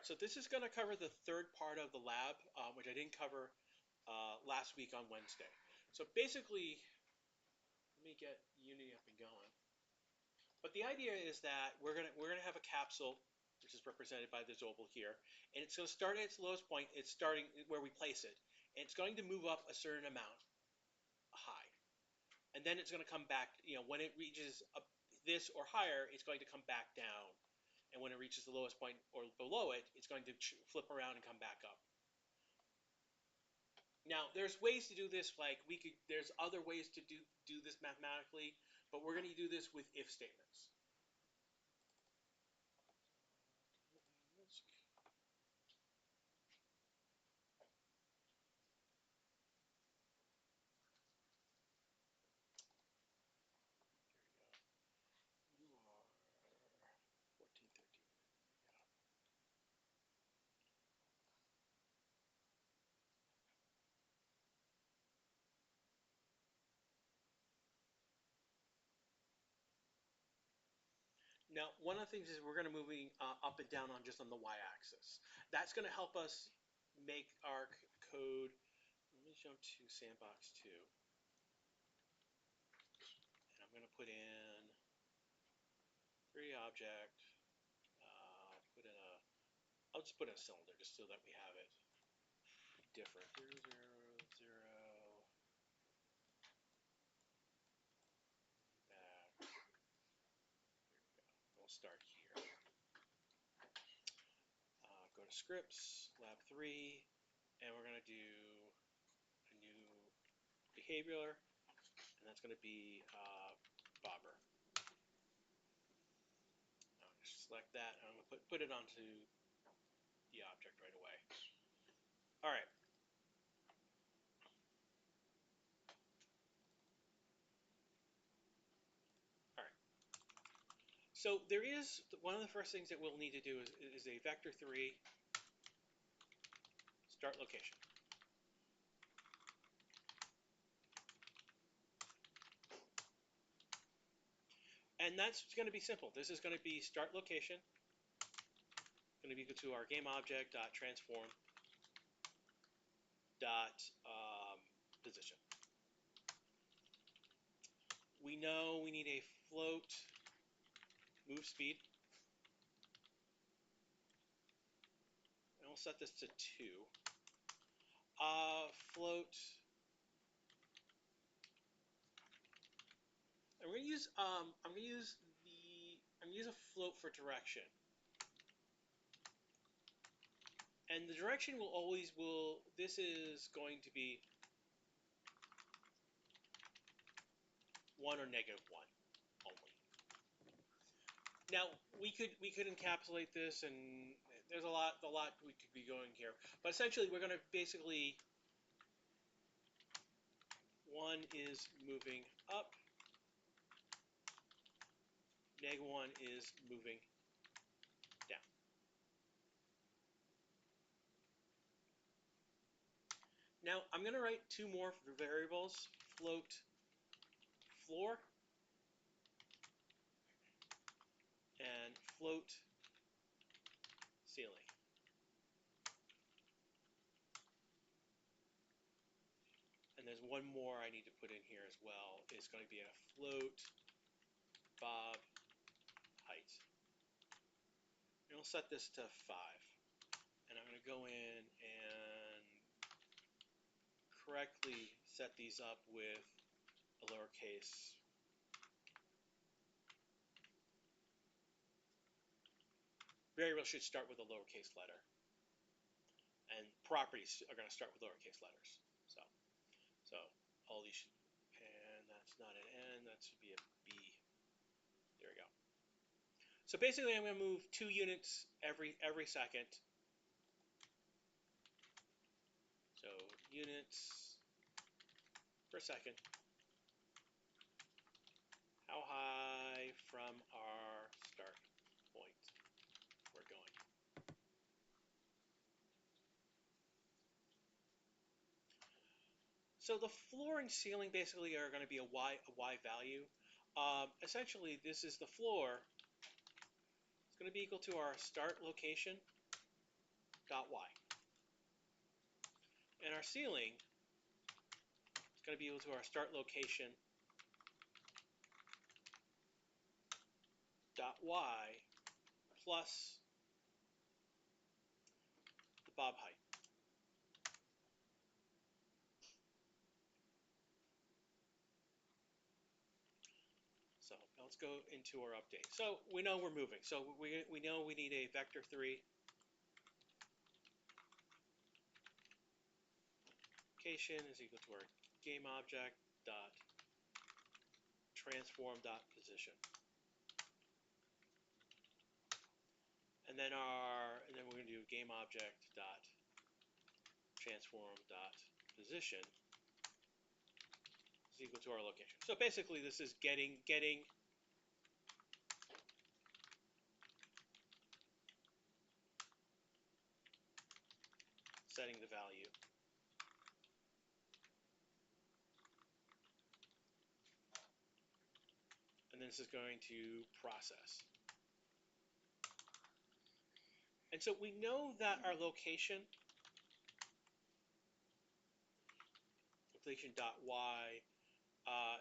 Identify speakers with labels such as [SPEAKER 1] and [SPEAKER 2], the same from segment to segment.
[SPEAKER 1] right, so this is going to cover the third part of the lab, which I didn't cover last week on Wednesday. So basically, let me get Unity up and going. But the idea is that we're gonna have a capsule, which is represented by this oval here, and it's going to start at its lowest point. It's starting where we place it, and it's going to move up a certain amount high, and then it's going to come back. When it reaches this or higher, it's going to come back down, and when it reaches the lowest point or below it, it's going to flip around and come back up. Now, there's ways to do this. There's other ways to do this mathematically, but we're going to do this with if statements. You are 14, 13. Now, one of the things is we're going to moving up and down on the y-axis. That's going to help us make our code. Let me jump to sandbox 2. And I'm going to put in 3 object. I'll just put in a cylinder just so that we have it different. 0, 0, 0. Back. There we go. We'll start here. Go to scripts, lab 3, and we're going to do a new behavioral, and that's going to be bobber. I'll just select that, and I'm going to put it onto the object right away. All right. All right. So there is one of the first things that we'll need to do is a vector 3 start location. And that's going to be simple. This is going to be start location. Going to be equal to our game object dot transform dot position. We know we need a float move speed. And we'll set this to 2. Float. And we're going to use I'm going to use a float for direction. And the direction this is going to be 1 or -1 only. Now we could encapsulate this, and there's a lot we could be going here. But essentially, we're going to basically 1 is moving up, -1 is moving down. Now I'm going to write 2 more variables: float floor and float ceiling. And there's one more I need to put in here as well. It's going to be a float bob height. And we'll set this to 5. And I'm going to go in and correctly set these up with a lowercase. Variables should start with a lowercase letter. And properties are going to start with lowercase letters. So all these should, and that's not an N, that should be a B. There we go. So basically I'm going to move 2 units every second. So units per second. How high from our start point we're going. So the floor and ceiling basically are going to be a y value. Essentially, this is the floor. It's going to be equal to our start location dot y. And our ceiling is going to be equal to our start location dot y plus the bob height. So now let's go into our update. So we know we're moving. So we know we need a vector 3 location is equal to our game object dot transform dot position. And then we're going to do game object dot transform dot position is equal to our location. So basically this is getting setting the value. And this is going to process. And so we know that our location dot y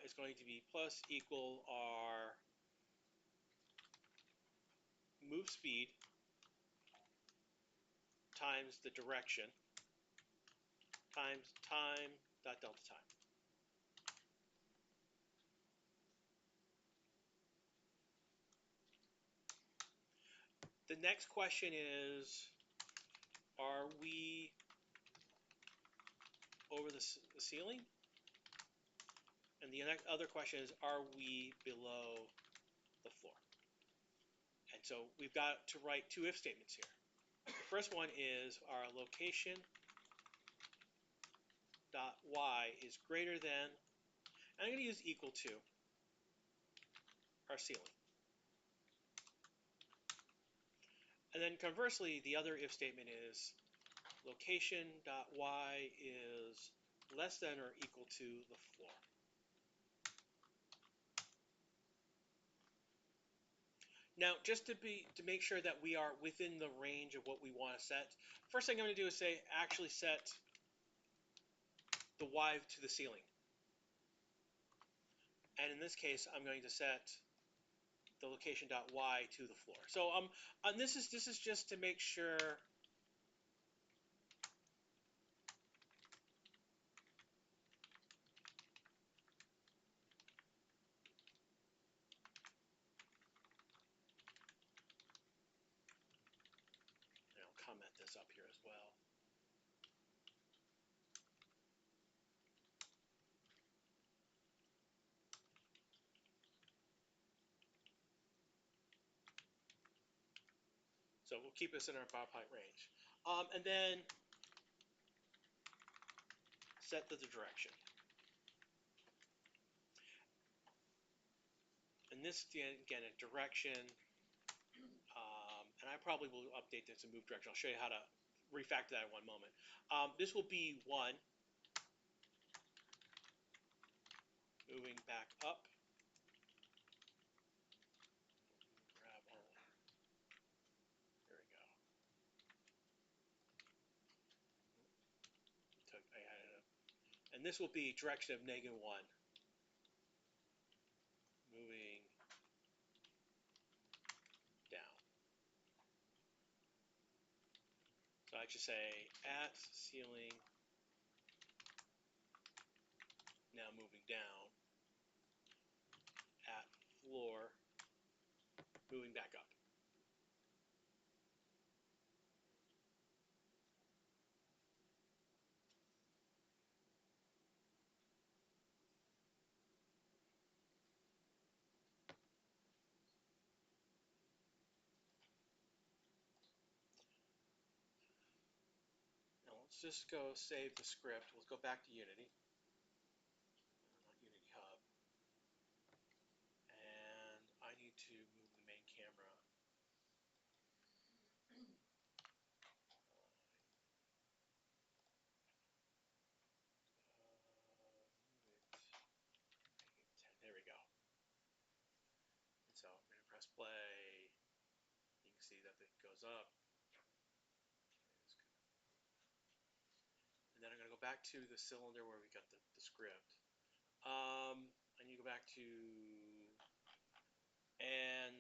[SPEAKER 1] is going to be plus equal our move speed times the direction times time dot delta time. The next question is, are we over the ceiling? And the other question is, are we below the floor? And so we've got to write two if statements here. The first one is our location dot y is greater than, and I'm going to use equal to, our ceiling. And then conversely, the other if statement is location dot y is less than or equal to the floor. Now, just to make sure that we are within the range of what we want to set, first thing I'm going to do is say actually set the y to the ceiling. And in this case, I'm going to set the location dot y to the floor. So this is just to make sure and I'll comment this up here as well. So we'll keep this in our bob height range. And then set the direction. And this, again, a direction, and I probably will update this and move direction. I'll show you how to refactor that in one moment. This will be 1, moving back up. Grab all. There we go. I added it. And this will be direction of -1, moving down. So I should say at ceiling, now moving down, at floor, moving back up. Now let's just go save the script. We'll go back to Unity. Not Unity Hub. And I need to move the main camera. There we go. And so I'm going to press play. You can see that it goes up. back to the cylinder where we got the script. I need to go back to and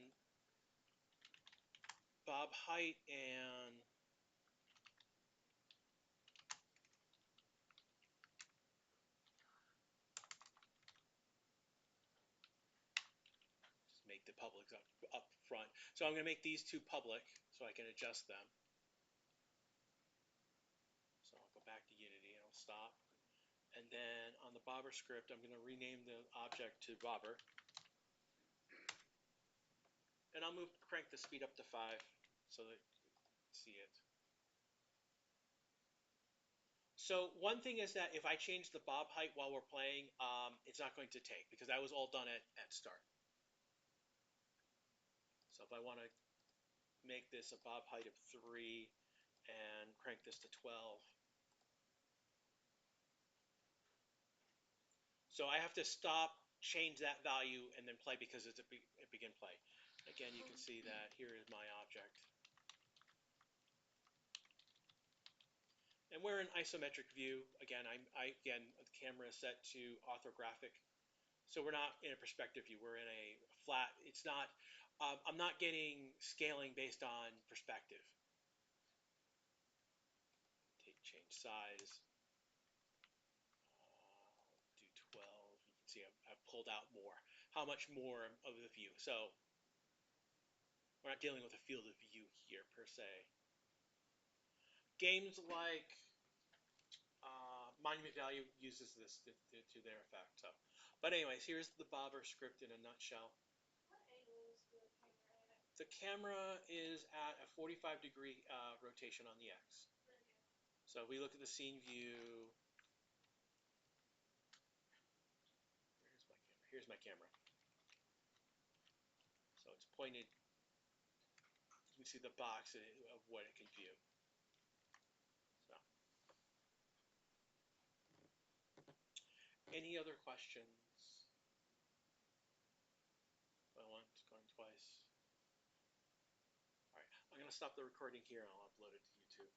[SPEAKER 1] bob height and just make the publics up front. So I'm going to make these two public so I can adjust them. So I'll go back to Unity and I'll stop. And then on the bobber script, I'm going to rename the object to bobber. And I'll crank the speed up to 5 so that you can see it. So one thing is that if I change the bob height while we're playing, it's not going to take because that was all done at start. So if I want to make this a bob height of 3 and crank this to 12. So I have to stop, change that value, and then play because it's a begin play. Again, you can see that here is my object. And we're in isometric view. Again, the camera is set to orthographic. So we're not in a perspective view. We're in a flat. It's not. I'm not getting scaling based on perspective. Change size. Do 12. You can see I've pulled out more. How much more of the view? So we're not dealing with a field of view here per se. Games like Monument Value uses this to their effect. So, but anyways, here's the bobber script in a nutshell.
[SPEAKER 2] What angle is the camera at?
[SPEAKER 1] The camera is at a 45-degree rotation on the X.
[SPEAKER 2] Okay.
[SPEAKER 1] So if we look at the scene view, here's my camera. So it's pointed. You can see the box of what it can view. So, any other questions? Going once, going twice. All right, I'm going to stop the recording here and I'll upload it to YouTube.